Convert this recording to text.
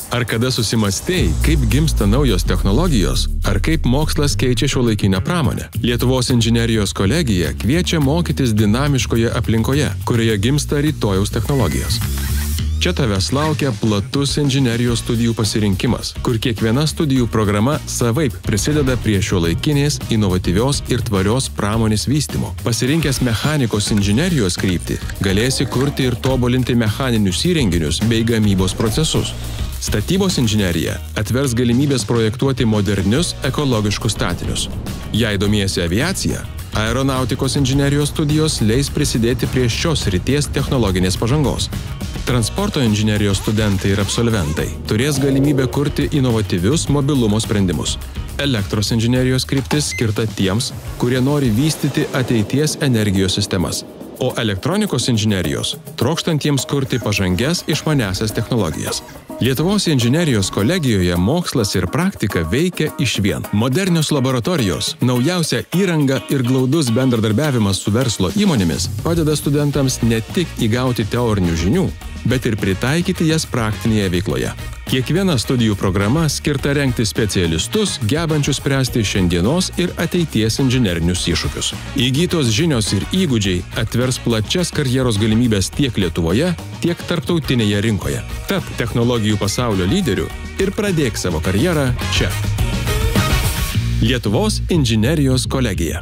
Ar kada susimastei, kaip gimsta naujos technologijos, ar kaip mokslas keičia šiuolaikinę pramonę? Lietuvos inžinerijos kolegija kviečia mokytis dinamiškoje aplinkoje, kurioje gimsta rytojaus technologijos. Čia tavęs laukia platus inžinerijos studijų pasirinkimas, kur kiekviena studijų programa savaip prisideda prie šiuolaikinės, inovatyvios ir tvarios pramonės vystymo. Pasirinkęs mechanikos inžinerijos kryptį, galėsi kurti ir tobulinti mechaninius įrenginius bei gamybos procesus. Statybos inžinerija atvers galimybės projektuoti modernius ekologiškus statinius. Jei domiesi aviacija, aeronautikos inžinerijos studijos leis prisidėti prie šios srities technologinės pažangos. Transporto inžinerijos studentai ir absolventai turės galimybę kurti inovatyvius mobilumo sprendimus. Elektros inžinerijos kryptis skirta tiems, kurie nori vystyti ateities energijos sistemas, o elektronikos inžinerijos trokštantiems kurti pažangias išmaniąsias technologijas. Lietuvos inžinerijos kolegijoje mokslas ir praktika veikia išvien. Modernios laboratorijos, naujausia įranga ir glaudus bendradarbiavimas su verslo įmonėmis padeda studentams ne tik įgauti teorinių žinių, bet ir pritaikyti jas praktinėje veikloje. Kiekviena studijų programa skirta rengti specialistus, gebančius spręsti šiandienos ir ateities inžinerinius iššūkius. Įgytos žinios ir įgūdžiai atvers plačias karjeros galimybės tiek Lietuvoje, tiek tarptautinėje rinkoje. Tapk technologijų pasaulio lyderiu ir pradėk savo karjerą čia. Lietuvos inžinerijos kolegija.